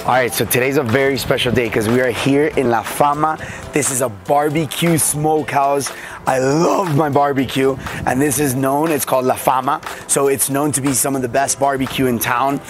All right, so today's a very special day because we are here in La Fama. This is a barbecue smokehouse. I love my barbecue, and this is known, it's called La Fama. So it's known to be some of the best barbecue in town.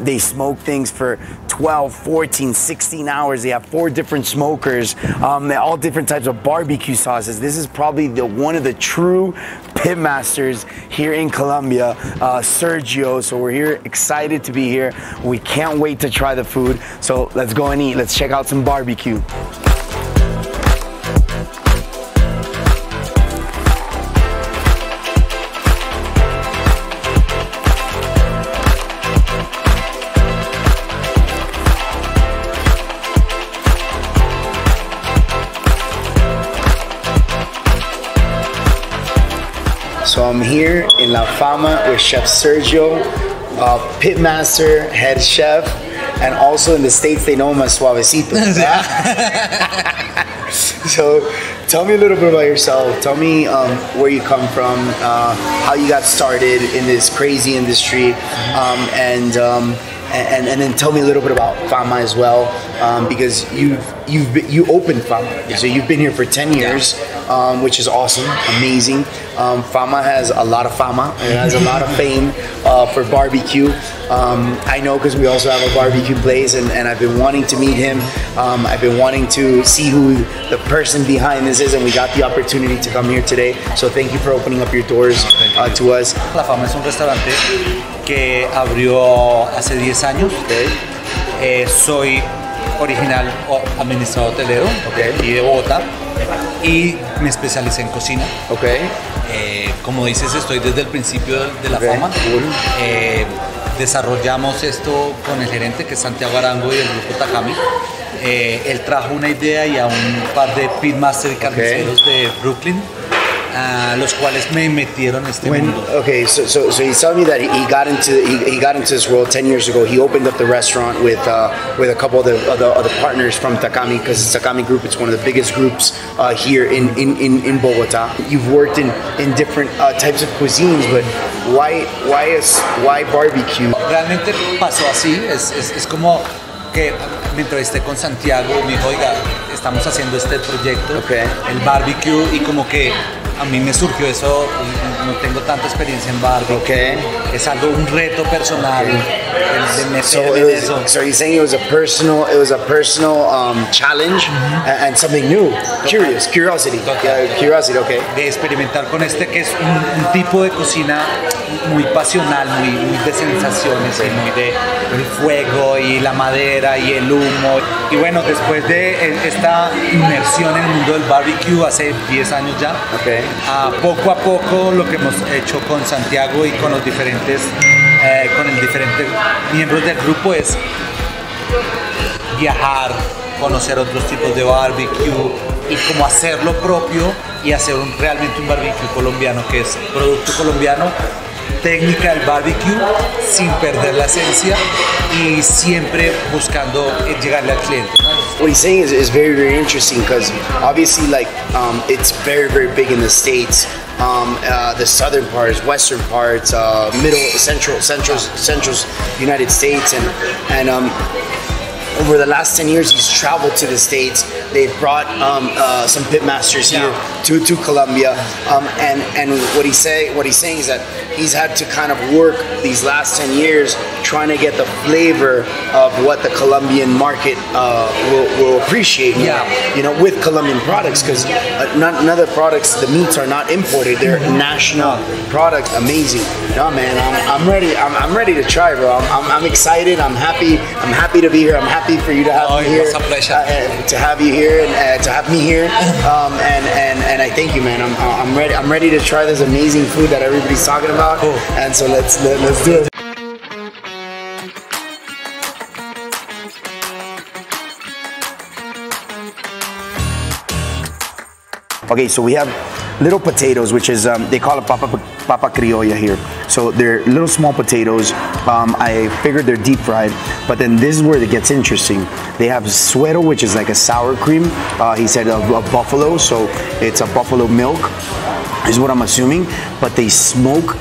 They smoke things for 12, 14, 16 hours. They have 4 different smokers, all different types of barbecue sauces. This is probably one of the true pit masters here in Colombia, Sergio. So we're here, excited to be here. We can't wait to try the food. So let's go and eat. Let's check out some barbecue. So I'm here in La Fama with Chef Sergio, pitmaster, head chef, and also in the States they know him as Suavecito. So tell me a little bit about yourself. Tell me where you come from, how you got started in this crazy industry, and then tell me a little bit about Fama as well, because you opened Fama, so you've been here for 10 years, which is awesome, amazing. Fama has a lot of fama, it has a lot of fame for barbecue. I know because we also have a barbecue place, and I've been wanting to meet him. I've been wanting to see who the person behind this is, and we got the opportunity to come here today. So thank you for opening up your doors to us. La Fama es un restaurante que abrió hace 10 años. Soy original administrador hotelero y de Bogotá, y me especialicé en cocina. Como dices, estoy desde el principio de La Fama. Desarrollamos esto con el gerente, que es Santiago Arango, y el grupo Takami. Él trajo una idea y a un par de pitmaster y carniceros de Brooklyn, los cuales me metieron en este mundo. Okay, so he's telling me that he got into this world 10 years ago. He opened up the restaurant with a couple of the other partners from Takami, because it's Takami Group. It's one of the biggest groups here in Bogotá. You've worked in different types of cuisines, but why barbecue? Realmente pasó así. Es como que me entrevisté con Santiago, me dijo, oiga, estamos haciendo este proyecto, el barbecue, y como que a mí me surgió eso. No tengo tanta experiencia en barbecue. Es algo, un reto personal. So you're saying it was a personal challenge and something new, curiosity, okay. De experimentar con que es un tipo de cocina muy pasional, muy de sensaciones, y muy de el fuego y la madera y el humo. Y bueno, después de esta inmersión en el mundo del barbecue hace 10 años ya, poco a poco lo que hemos hecho con Santiago y con los diferentes miembros del grupo es viajar, conocer otros tipos de barbecue y como hacerlo propio, y hacer realmente un barbecue colombiano, que es producto colombiano, técnica del barbecue sin perder la esencia y siempre buscando llegarle al cliente. What he's saying is very, very interesting, because obviously, like, it's very, very big in the States. The southern parts, western parts, central United States, and over the last 10 years, he's traveled to the States. They've brought some pitmasters here to Colombia, and what he's saying is that he's had to kind of work these last 10 years trying to get the flavor of what the Colombian market will appreciate. You know, with Colombian products, because none of the products, the meats are not imported; they're national products. Amazing. No, man, I'm ready. I'm ready to try, bro. I'm excited. I'm happy to be here. I'm happy for you to have me here. It's a pleasure. To have you here and to have me here. And I thank you, man. I'm ready. I'm ready to try this amazing food that everybody's talking about. Cool. And so let's do it. Okay, so we have little potatoes, which is, they call it papa criolla here. So they're little small potatoes. I figured they're deep fried, but then this is where it gets interesting. They have suero, which is like a sour cream. He said a buffalo, so it's a buffalo milk, is what I'm assuming. But they smoke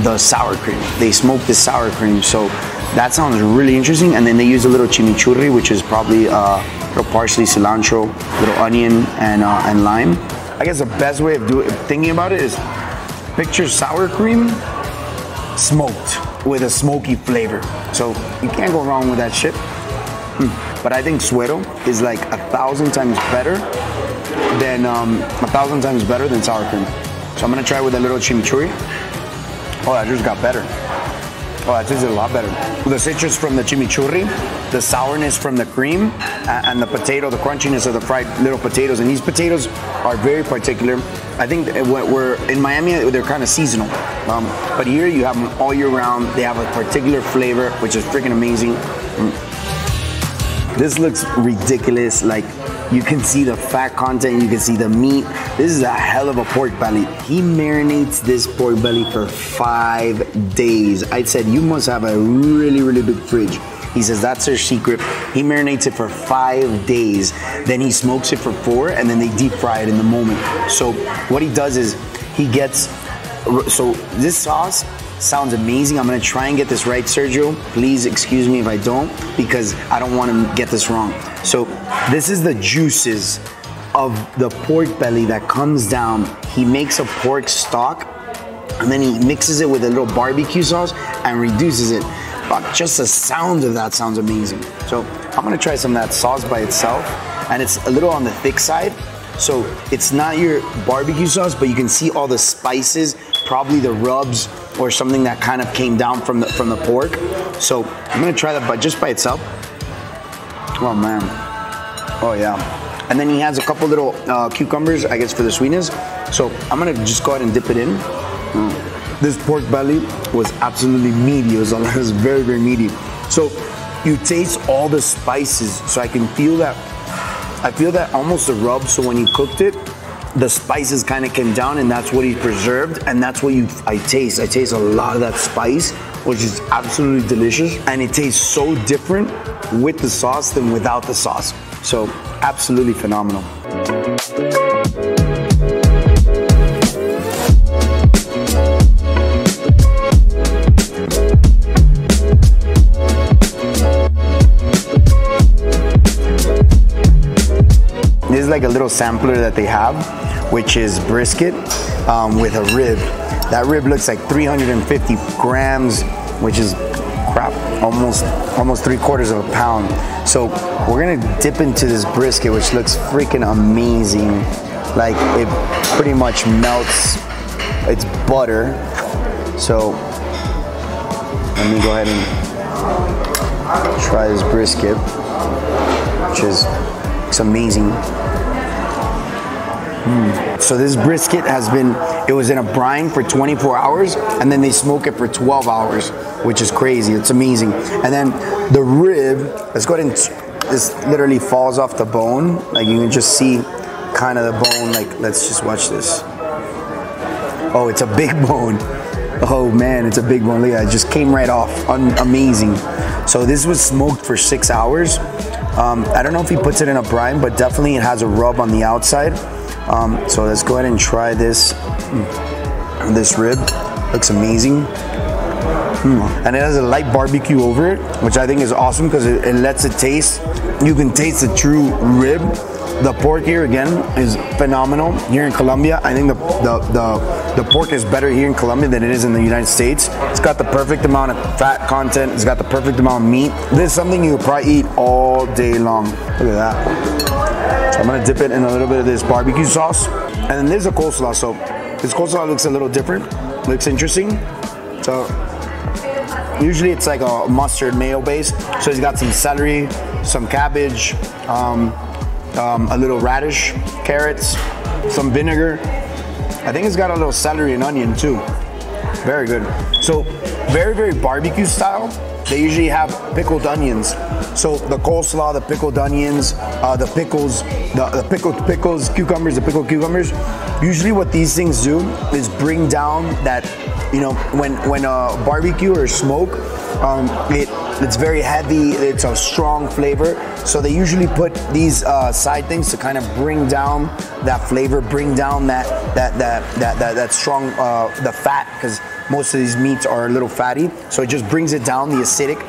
the sour cream. They smoke the sour cream, so that sounds really interesting. And then they use a little chimichurri, which is probably little parsley, cilantro, little onion, and lime. I guess the best way of thinking about it is picture sour cream smoked with a smoky flavor. So you can't go wrong with that shit. But I think suero is like 1,000 times better than sour cream. So I'm gonna try with a little chimichurri. Oh, that just got better. Oh, that tasted a lot better. The citrus from the chimichurri, the sourness from the cream, and the potato, the crunchiness of the fried little potatoes. And these potatoes are very particular. I think we're in Miami, they're kind of seasonal. But here you have them all year round. They have a particular flavor, which is freaking amazing. This looks ridiculous. Like, you can see the fat content, you can see the meat. This is a hell of a pork belly. He marinates this pork belly for 5 days. I said, you must have a really, really big fridge. He says that's their secret. He marinates it for 5 days. Then he smokes it for 4, and then they deep fry it in the moment. So what he does is he gets, so this sauce sounds amazing. I'm gonna try and get this right, Sergio. Please excuse me if I don't, because I don't want to get this wrong. So this is the juices of the pork belly that comes down. He makes a pork stock, and then he mixes it with a little barbecue sauce and reduces it. But just the sound of that sounds amazing. So I'm gonna try some of that sauce by itself, and it's a little on the thick side. So it's not your barbecue sauce, but you can see all the spices, probably the rubs or something that kind of came down from the pork. So I'm gonna try that just by itself. Oh man, oh yeah. And then he has a couple little cucumbers, I guess, for the sweetness. So I'm gonna just go ahead and dip it in. This pork belly was absolutely meaty. It was very, very meaty. So you taste all the spices. So I can feel that. I feel that almost the rub. So when you cooked it, the spices kind of came down, and that's what he preserved, and that's what I taste. I taste a lot of that spice, which is absolutely delicious, and it tastes so different with the sauce than without the sauce. So absolutely phenomenal. This is like a little sampler that they have, which is brisket with a rib. That rib looks like 350 grams, which is crap, almost 3/4 of a pound. So we're gonna dip into this brisket, which looks freaking amazing. Like, it pretty much melts. It's butter. So let me go ahead and try this brisket, which is, it's amazing. So this brisket it was in a brine for 24 hours, and then they smoke it for 12 hours, which is crazy. It's amazing. And then the rib, let's go ahead and, this literally falls off the bone. Like, you can just see kind of the bone. Like, let's just watch this. Oh, it's a big bone. Oh man, it's a big bone. Look at that, it just came right off. Amazing. So this was smoked for 6 hours. I don't know if he puts it in a brine, but definitely it has a rub on the outside. So let's go ahead and try this rib. Looks amazing. And it has a light barbecue over it, which I think is awesome because it lets it taste. You can taste the true rib. The pork here, again, is phenomenal. Here in Colombia, I think the pork is better here in Colombia than it is in the United States. It's got the perfect amount of fat content. It's got the perfect amount of meat. This is something you could probably eat all day long. Look at that. So I'm gonna dip it in a little bit of this barbecue sauce. And then there's a coleslaw. So this coleslaw looks a little different. Looks interesting. So usually it's like a mustard mayo base. So he's got some celery, some cabbage, a little radish, carrots, some vinegar. I think it's got a little celery and onion too. Very good. So very, very barbecue style. They usually have pickled onions. So the coleslaw, the pickled onions, the pickles, the pickled pickles, cucumbers, the pickled cucumbers. Usually what these things do is bring down that, you know, when a barbecue or smoke, it's very heavy, it's a strong flavor. So they usually put these side things to kind of bring down that flavor, bring down that strong, the fat, because most of these meats are a little fatty, so it just brings it down, the acidic.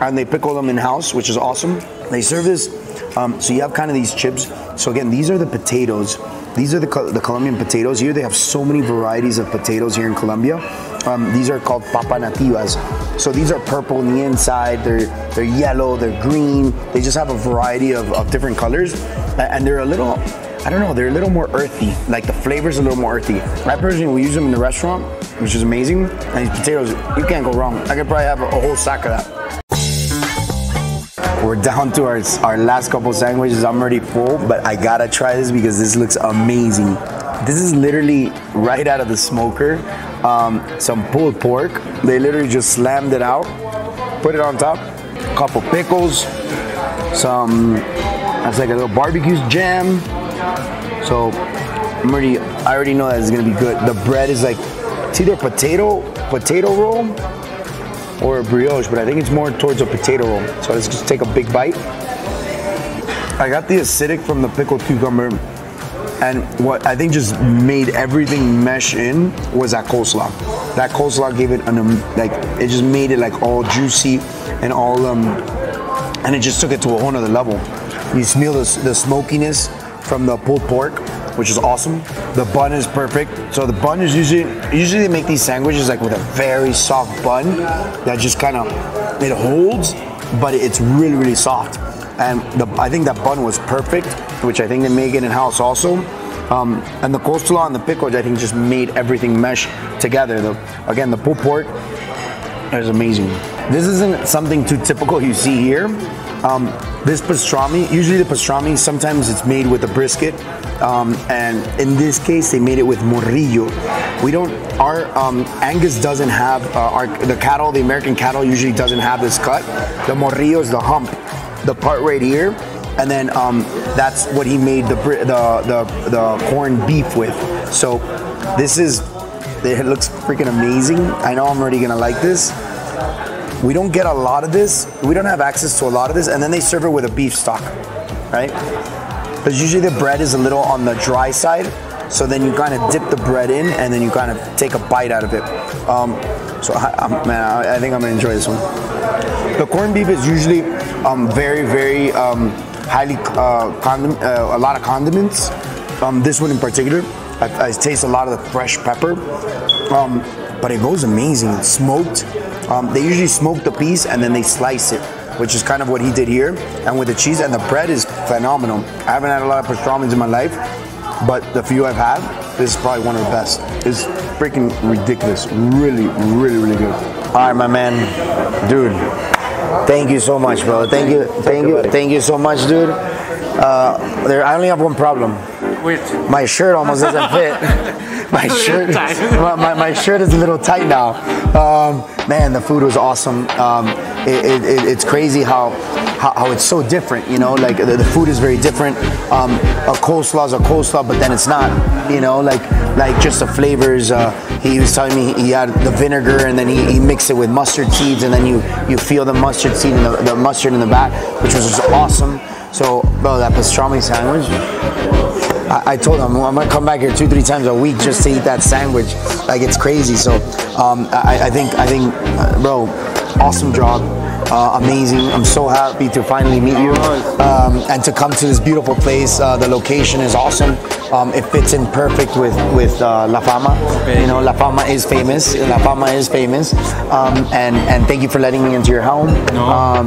And they pickle them in-house, which is awesome. They serve this, so you have kind of these chips. So again, these are the potatoes. These are the Colombian potatoes. Here they have so many varieties of potatoes here in Colombia. These are called papa nativas. So these are purple on the inside, they're yellow, they're green. They just have a variety of different colors. And they're a little, I don't know, they're a little more earthy. Like the flavor's a little more earthy. I personally will use them in the restaurant, which is amazing. And these potatoes, you can't go wrong. I could probably have a whole sack of that. We're down to our last couple sandwiches. I'm already full, but I gotta try this because this looks amazing. This is literally right out of the smoker. Some pulled pork. They literally just slammed it out, put it on top. A couple pickles, that's like a little barbecue jam. So I already know that it's gonna be good. The bread is like, it's either potato roll or a brioche, but I think it's more towards a potato roll. So let's just take a big bite. I got the acidic from the pickled cucumber, and what I think just made everything mesh in was that coleslaw. That coleslaw gave it it just made it like all juicy and all, and it just took it to a whole nother level. You smell the smokiness from the pulled pork, which is awesome. The bun is perfect. So the bun is usually they make these sandwiches like with a very soft bun that just kind of, it holds, but it's really, really soft. And I think that bun was perfect, which I think they make it in-house also. And the coleslaw and the pickles, I think just made everything mesh together. Again, the pulled pork is amazing. This isn't something too typical you see here. This pastrami, usually the pastrami, sometimes it's made with a brisket. And in this case, they made it with morrillo. Our Angus doesn't have, the American cattle usually doesn't have this cut. The morrillo is the hump, the part right here. And then that's what he made the corned beef with. So it looks freaking amazing. I know I'm already gonna like this. We don't get a lot of this. We don't have access to a lot of this. And then they serve it with a beef stock, right? Because usually the bread is a little on the dry side. So then you kind of dip the bread in and then you kind of take a bite out of it. I think I'm gonna enjoy this one. The corned beef is usually very, very highly a lot of condiments. This one in particular, I taste a lot of the fresh pepper, but it goes amazing. It's smoked. They usually smoke the piece and then they slice it, which is kind of what he did here. And with the cheese, and the bread is phenomenal. I haven't had a lot of pastrami's in my life, but the few I've had, this is probably one of the best. It's freaking ridiculous. Really, really, really good. All right, my man, dude. Thank you so much, bro. Thank you so much, dude. I only have one problem. My shirt almost doesn't fit. My shirt is a little tight now. Man, the food was awesome. It's crazy how it's so different, you know, like the food is very different. A coleslaw is a coleslaw, but then it's not, you know, like just the flavors. He was telling me he had the vinegar and then he mixed it with mustard seeds, and then you feel the mustard seed and the mustard in the back, which was just awesome. So, bro, that pastrami sandwich, I told him I'm gonna come back here 2-3 times a week just to eat that sandwich. Like, it's crazy. So I think bro, awesome job. Amazing. I'm so happy to finally meet you and to come to this beautiful place. The location is awesome. It fits in perfect with La Fama. You know, La Fama is famous. La Fama is famous. And thank you for letting me into your home.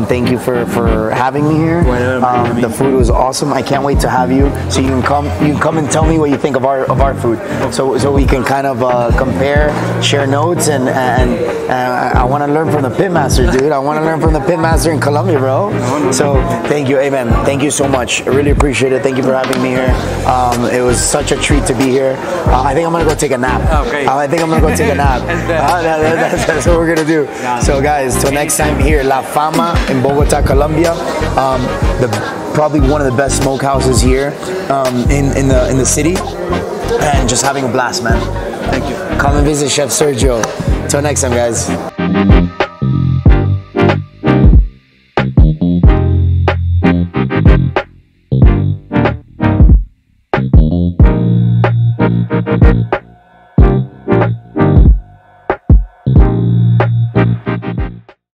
Thank you for having me here. The food was awesome. I can't wait to have you, so you can come and tell me what you think of our food. So we can kind of compare, share notes, and I want to learn from the pitmaster, dude. I want to learn from the pitmaster in Colombia, bro. So thank you, amen. Thank you so much. I really appreciate it. Thank you for having me here. It was such a treat to be here. I think I'm gonna go take a nap. Okay. I think I'm gonna go take a nap. That's what we're gonna do. So guys, till next time here, La Fama in Bogota, Colombia. Probably one of the best smokehouses here in the city, and just having a blast, man. Thank you. Come and visit Chef Sergio. Till next time, guys.